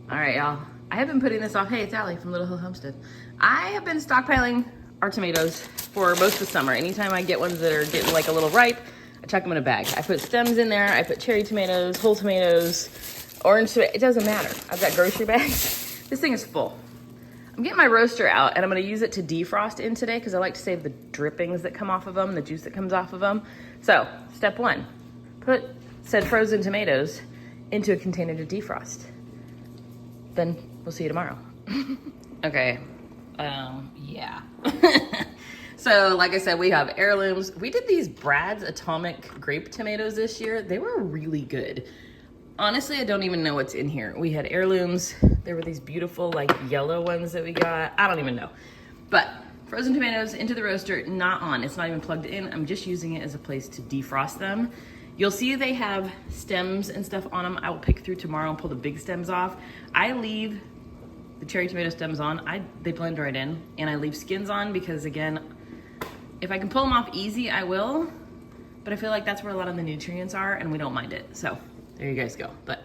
All right, y'all. I have been putting this off. Hey, it's Ali from Little Hill Homestead. I have been stockpiling our tomatoes for most of the summer. Anytime I get ones that are getting like a little ripe, I chuck them in a bag. I put stems in there. I put cherry tomatoes, whole tomatoes, orange tomatoes. It doesn't matter. I've got grocery bags. This thing is full. I'm getting my roaster out and I'm gonna use it to defrost in today because I like to save the drippings that come off of them, the juice that comes off of them. So, step one, put said frozen tomatoes into a container to defrost. Then we'll see you tomorrow. Okay, yeah. So like I said, we have heirlooms. We did these Brad's Atomic grape tomatoes this year. They were really good. Honestly, I don't even know what's in here. We had heirlooms. There were these beautiful like yellow ones that we got. I don't even know. But frozen tomatoes into the roaster, not on. It's not even plugged in. I'm just using it as a place to defrost them. You'll see they have stems and stuff on them. I will pick through tomorrow and pull the big stems off. I leave the cherry tomato stems on. They blend right in, and I leave skins on because again, if I can pull them off easy, I will, but I feel like that's where a lot of the nutrients are and we don't mind it. So there you guys go. But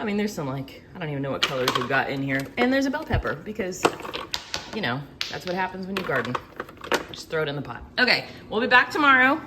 I mean, there's some like, I don't even know what colors we've got in here. And there's a bell pepper because, you know, that's what happens when you garden. Just throw it in the pot. Okay, we'll be back tomorrow.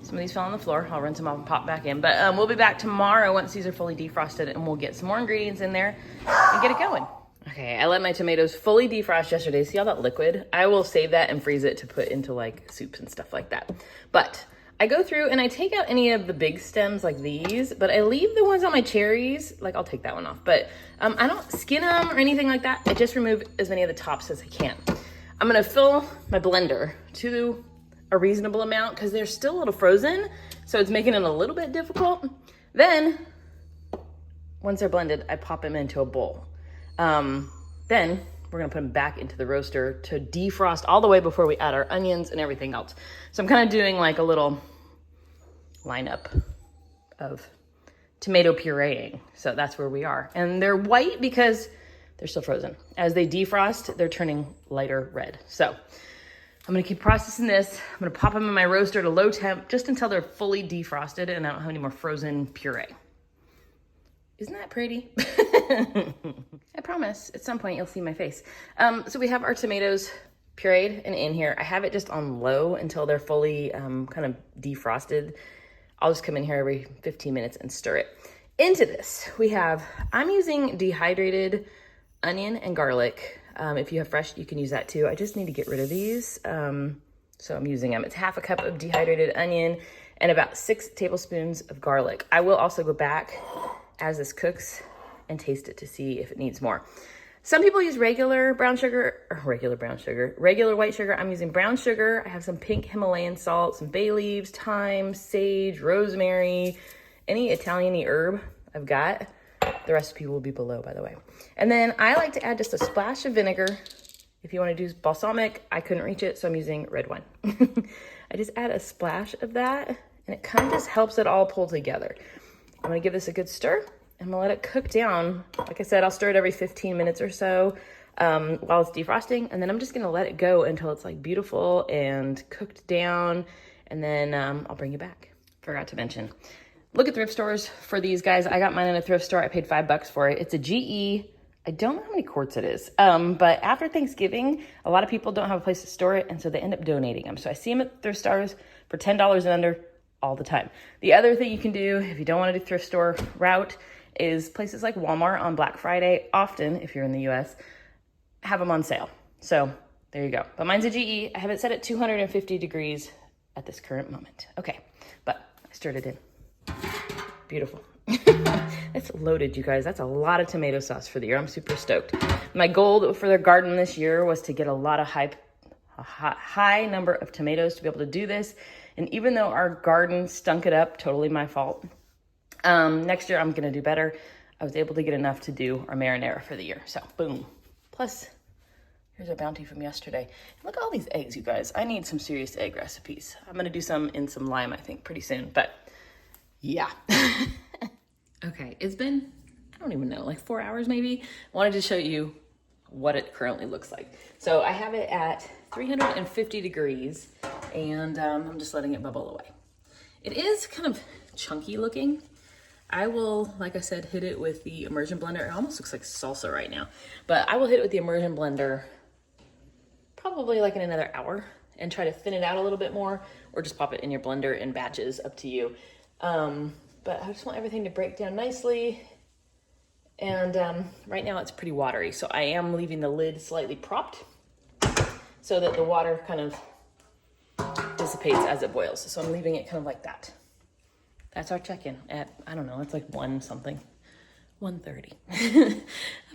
Some of these fell on the floor. I'll rinse them off and pop back in. But we'll be back tomorrow once these are fully defrosted and we'll get some more ingredients in there and get it going. Okay, I let my tomatoes fully defrost yesterday. See all that liquid? I will save that and freeze it to put into like soups and stuff like that. But I go through and I take out any of the big stems like these, but I leave the ones on my cherries. Like I'll take that one off, but I don't skin them or anything like that. I just remove as many of the tops as I can. I'm gonna fill my blender to a reasonable amount because they're still a little frozen, so it's making it a little bit difficult. Then, once they're blended, I pop them into a bowl. Then we're gonna put them back into the roaster to defrost all the way before we add our onions and everything else. So I'm kind of doing like a little lineup of tomato pureeing. So that's where we are. And they're white because they're still frozen. As they defrost, they're turning lighter red. So I'm gonna keep processing this. I'm gonna pop them in my roaster at a low temp just until they're fully defrosted and I don't have any more frozen puree. Isn't that pretty? I promise at some point you'll see my face. So we have our tomatoes pureed and in here. I have it just on low until they're fully kind of defrosted. I'll just come in here every 15 minutes and stir it. Into this, I'm using dehydrated onion and garlic. If you have fresh, you can use that too. I just need to get rid of these. So I'm using them. It's half a cup of dehydrated onion and about 6 tablespoons of garlic. I will also go back as this cooks and taste it to see if it needs more. Some people use regular white sugar. I'm using brown sugar. I have some pink Himalayan salt, some bay leaves, thyme, sage, rosemary, any Italian-y herb I've got. The recipe will be below, by the way. And then I like to add just a splash of vinegar. If you want to do balsamic, I couldn't reach it, so I'm using red wine. I just add a splash of that, and it kind of just helps it all pull together. I'm gonna give this a good stir. I'm gonna let it cook down. Like I said, I'll stir it every 15 minutes or so while it's defrosting, and then I'm just gonna let it go until it's like beautiful and cooked down, and then I'll bring you back. Forgot to mention, look at thrift stores for these guys. I got mine in a thrift store. I paid $5 for it. It's a GE. I don't know how many quarts it is, but after Thanksgiving, a lot of people don't have a place to store it, and so they end up donating them. So I see them at thrift stores for $10 and under all the time. The other thing you can do if you don't want to do thrift store route is places like Walmart on Black Friday, often, if you're in the US, have them on sale. So there you go. But mine's a GE. I have it set at 250 degrees at this current moment. Okay, but I stirred it in. Beautiful. It's loaded, you guys. That's a lot of tomato sauce for the year. I'm super stoked. My goal for the garden this year was to get a lot of high number of tomatoes to be able to do this. And even though our garden stunk it up, totally my fault, next year I'm gonna do better. I was able to get enough to do our marinara for the year. So boom. Plus, here's our bounty from yesterday. Look at all these eggs, you guys. I need some serious egg recipes. I'm gonna do some in some lime, I think, pretty soon, but yeah. Okay, it's been, I don't even know, like 4 hours maybe. I wanted to show you what it currently looks like. So I have it at 350 degrees and I'm just letting it bubble away. It is kind of chunky looking. I will, like I said, hit it with the immersion blender. It almost looks like salsa right now, but I will hit it with the immersion blender probably like in another hour and try to thin it out a little bit more, or just pop it in your blender in batches, up to you. But I just want everything to break down nicely. And right now it's pretty watery, so I am leaving the lid slightly propped so that the water kind of dissipates as it boils. So I'm leaving it kind of like that. That's our check-in at, I don't know, it's like 1:30.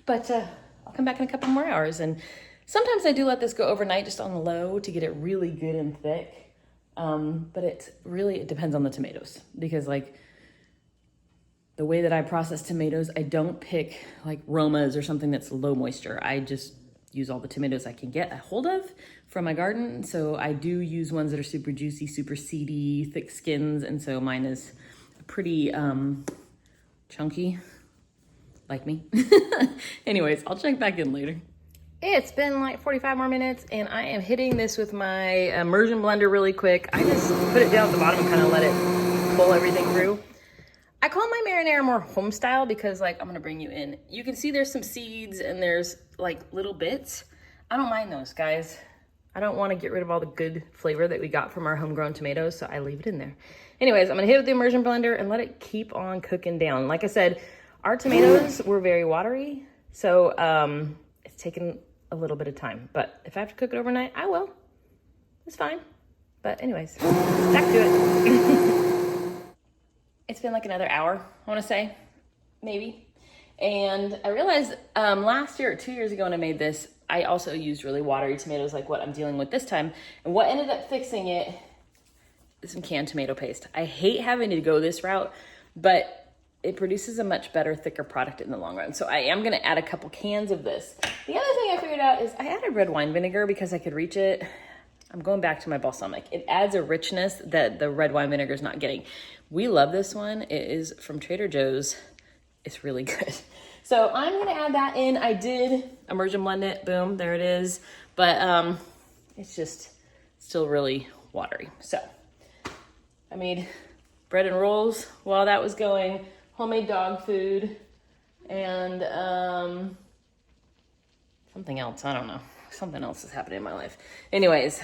But I'll come back in a couple more hours. And sometimes I do let this go overnight just on low to get it really good and thick. But it depends on the tomatoes, because like the way that I process tomatoes, I don't pick like Romas or something that's low moisture. I just use all the tomatoes I can get a hold of from my garden. So I do use ones that are super juicy, super seedy, thick skins. And so mine is pretty chunky, like me. Anyways, I'll check back in later. It's been like 45 more minutes and I am hitting this with my immersion blender really quick. I just put it down at the bottom and kind of let it pull everything through. I call my marinara more home style because, like, I'm gonna bring you in. You can see there's some seeds and there's like little bits. I don't mind those, guys. I don't want to get rid of all the good flavor that we got from our homegrown tomatoes, so I leave it in there. Anyways, I'm gonna hit it with the immersion blender and let it keep on cooking down. Like I said, our tomatoes were very watery, so it's taken a little bit of time. But if I have to cook it overnight, I will. It's fine. But anyways, back to it. It's been like another hour, I wanna say, maybe. And I realized last year or 2 years ago when I made this, I also used really watery tomatoes like what I'm dealing with this time. And what ended up fixing it is some canned tomato paste. I hate having to go this route, but it produces a much better, thicker product in the long run. So I am gonna add a couple cans of this. The other thing I figured out is I added red wine vinegar because I could reach it. I'm going back to my balsamic. It adds a richness that the red wine vinegar is not getting. We love this one. It is from Trader Joe's. It's really good. So I'm gonna add that in. I did immersion blend it, boom, there it is. But it's just still really watery. So I made bread and rolls while that was going, homemade dog food, and something else, I don't know. Something else is happening in my life. Anyways,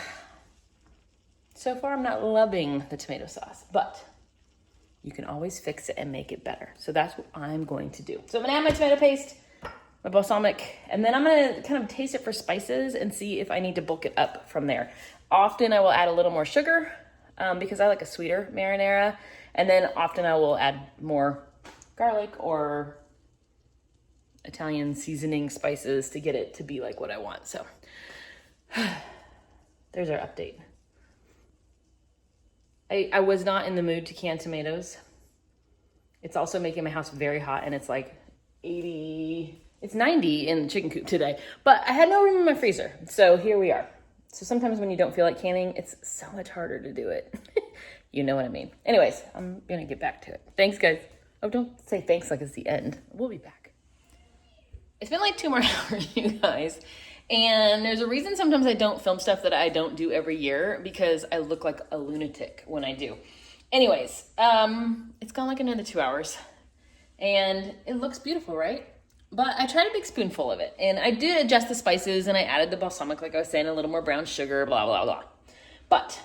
so far I'm not loving the tomato sauce, but you can always fix it and make it better. So that's what I'm going to do. So I'm gonna add my tomato paste, my balsamic, and then I'm gonna kind of taste it for spices and see if I need to bulk it up from there. Often I will add a little more sugar because I like a sweeter marinara. And then often I will add more garlic or Italian seasoning spices to get it to be like what I want. So there's our update. I was not in the mood to can tomatoes. It's also making my house very hot, and it's like 80, it's 90 in the chicken coop today, but I had no room in my freezer. So here we are. So sometimes when you don't feel like canning, it's so much harder to do it. You know what I mean? Anyways, I'm gonna get back to it. Thanks, guys. Oh, don't say thanks like it's the end. We'll be back. It's been like 2 more hours, you guys. And there's a reason sometimes I don't film stuff that I don't do every year, because I look like a lunatic when I do. Anyways, it's gone like another 2 hours and it looks beautiful, right? But I tried a big spoonful of it, and I did adjust the spices and I added the balsamic, like I was saying, a little more brown sugar, blah, blah, blah. But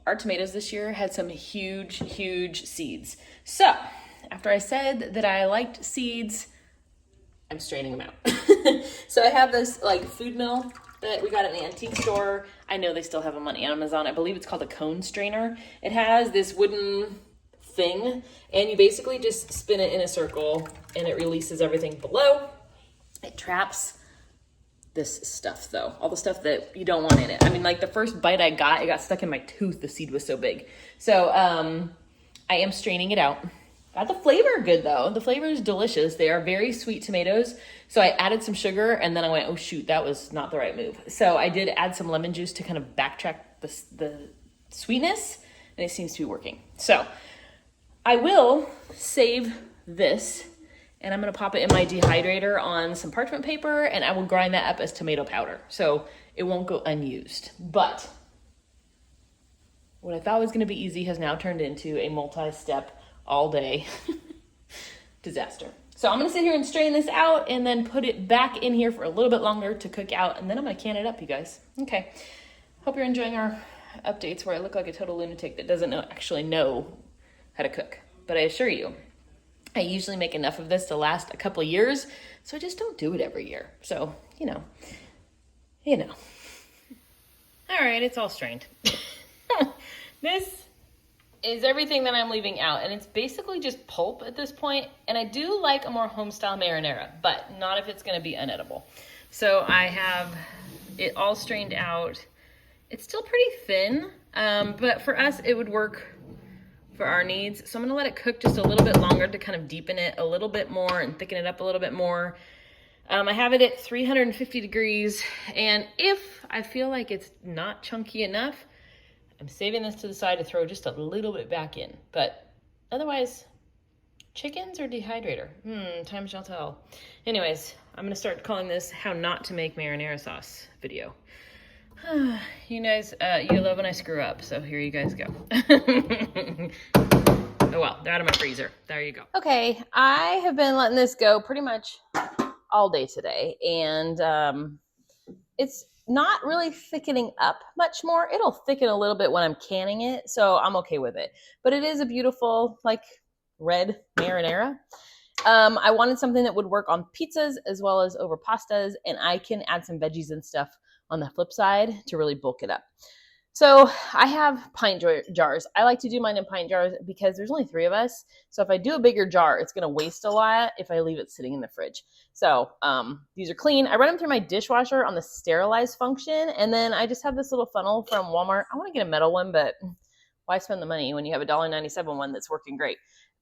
our tomatoes this year had some huge, huge seeds. So after I said that I liked seeds, I'm straining them out. So I have this like food mill that we got at an antique store. I know they still have them on Amazon. I believe it's called a cone strainer. It has this wooden thing, and you basically just spin it in a circle and it releases everything below. It traps this stuff though, all the stuff that you don't want in it. I mean, like the first bite I got, it got stuck in my tooth. The seed was so big. So I am straining it out. Got the flavor good though. The flavor is delicious. They are very sweet tomatoes. So I added some sugar, and then I went, oh shoot, that was not the right move. So I did add some lemon juice to kind of backtrack the sweetness, and it seems to be working. So I will save this, and I'm gonna pop it in my dehydrator on some parchment paper, and I will grind that up as tomato powder. So it won't go unused. But what I thought was gonna be easy has now turned into a multi-step all day. Disaster. So I'm gonna sit here and strain this out and then put it back in here for a little bit longer to cook out, and then I'm gonna can it up, you guys. Okay. Hope you're enjoying our updates where I look like a total lunatic that doesn't actually know how to cook. But I assure you, I usually make enough of this to last a couple of years, so I just don't do it every year. So, you know. All right, it's all strained. This is everything that I'm leaving out, and it's basically just pulp at this point. And I do like a more home-style marinara, but not if it's gonna be unedible. So I have it all strained out. It's still pretty thin, but for us, it would work for our needs. So I'm gonna let it cook just a little bit longer to kind of deepen it a little bit more and thicken it up a little bit more. I have it at 350 degrees, and if I feel like it's not chunky enough, I'm saving this to the side to throw just a little bit back in. But otherwise, chickens or dehydrator? Time shall tell. Anyways, I'm gonna start calling this how not to make marinara sauce video. You guys, you love when I screw up, so here you guys go. Oh well, they're out of my freezer. There you go. Okay, I have been letting this go pretty much all day today, and it's not really thickening up much more. It'll thicken a little bit when I'm canning it, so I'm okay with it. But it is a beautiful, like, red marinara. I wanted something that would work on pizzas as well as over pastas, and I can add some veggies and stuff on the flip side to really bulk it up. So I have pint jars. I like to do mine in pint jars because there's only 3 of us. So if I do a bigger jar, it's going to waste a lot if I leave it sitting in the fridge. So these are clean. I run them through my dishwasher on the sterilize function. And then I just have this little funnel from Walmart. I want to get a metal one, but why spend the money when you have a $1.97 one that's working great?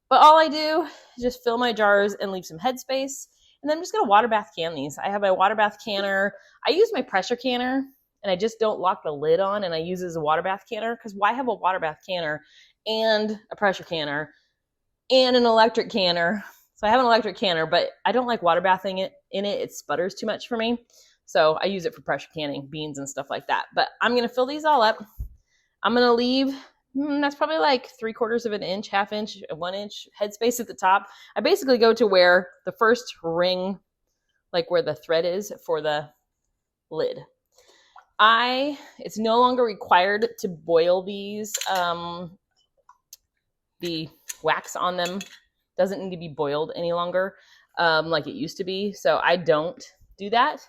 But all I do is just fill my jars and leave some headspace. And then I'm just going to water bath can these. I have my water bath canner. I use my pressure canner, and I just don't lock the lid on, and I use it as a water bath canner, because why have a water bath canner and a pressure canner and an electric canner? So I have an electric canner, but I don't like water bathing it in it. It sputters too much for me. So I use it for pressure canning beans and stuff like that. But I'm going to fill these all up. I'm going to leave, that's probably like 3/4 of an inch, 1/2 inch, 1 inch headspace at the top. I basically go to where the first ring, like where the thread is for the lid. It's no longer required to boil these. The wax on them doesn't need to be boiled any longer like it used to be. So I don't do that.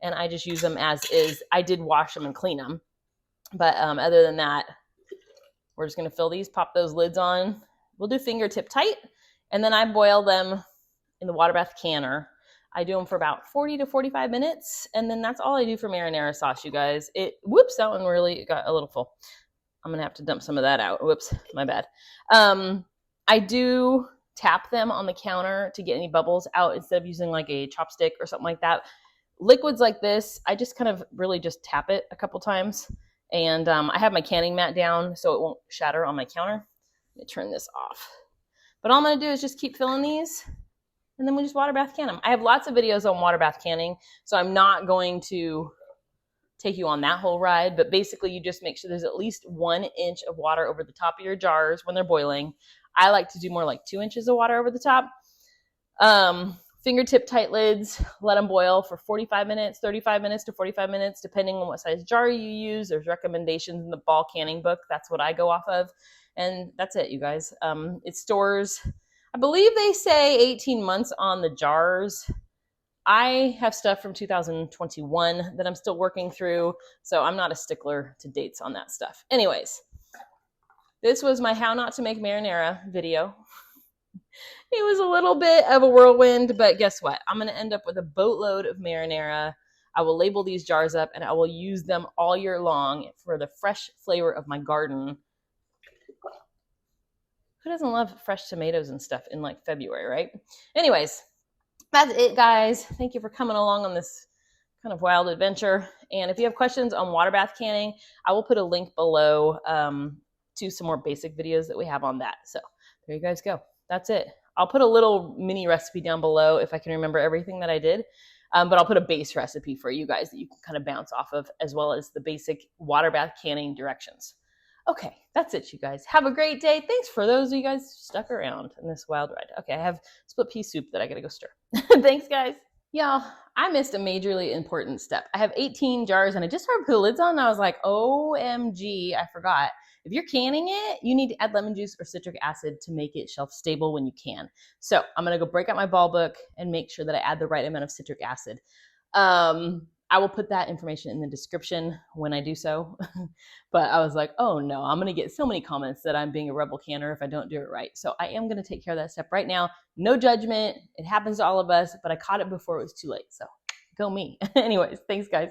And I just use them as is. I did wash them and clean them. But other than that, we're just going to fill these, pop those lids on. We'll do fingertip tight. And then I boil them in the water bath canner. I do them for about 40 to 45 minutes. And then that's all I do for marinara sauce, you guys. Whoops, that one really got a little full. I'm going to have to dump some of that out. Whoops, my bad. I do tap them on the counter to get any bubbles out instead of using like a chopstick or something like that. Liquids like this, I just kind of really just tap it a couple times. And I have my canning mat down so it won't shatter on my counter. Let me turn this off. But all I'm going to do is just keep filling these. And then we just water bath can them. I have lots of videos on water bath canning, so I'm not going to take you on that whole ride. But basically, you just make sure there's at least 1 inch of water over the top of your jars when they're boiling. I like to do more like 2 inches of water over the top. Fingertip tight lids, let them boil for 45 minutes, 35 minutes to 45 minutes, depending on what size jar you use. There's recommendations in the ball canning book. That's what I go off of. And that's it, you guys. It stores, I believe they say 18 months on the jars. I have stuff from 2021 that I'm still working through, so I'm not a stickler to dates on that stuff. Anyways, this was my how not to make marinara video. It was a little bit of a whirlwind, but guess what? I'm going to end up with a boatload of marinara. I will label these jars up, and I will use them all year long for the fresh flavor of my garden. Who doesn't love fresh tomatoes and stuff in like February, right? Anyways, that's it, guys. Thank you for coming along on this kind of wild adventure. And if you have questions on water bath canning, I will put a link below to some more basic videos that we have on that. So there you guys go. That's it. I'll put a little mini recipe down below if I can remember everything that I did. But I'll put a base recipe for you guys that you can kind of bounce off of, as well as the basic water bath canning directions. Okay, that's it, you guys. Have a great day. Thanks for those of you guys who stuck around in this wild ride. Okay, I have split pea soup that I gotta go stir. Thanks, guys. Y'all, I missed a majorly important step. I have 18 jars and I just started to put the lids on and I was like, OMG, I forgot. If you're canning it, you need to add lemon juice or citric acid to make it shelf stable when you can. So I'm gonna go break out my ball book and make sure that I add the right amount of citric acid. I will put that information in the description when I do so. But I was like, oh no, I'm going to get so many comments that I'm being a rebel canner if I don't do it right. So I am going to take care of that step right now. No judgment. It happens to all of us, but I caught it before it was too late. So go me. Anyways, thanks guys.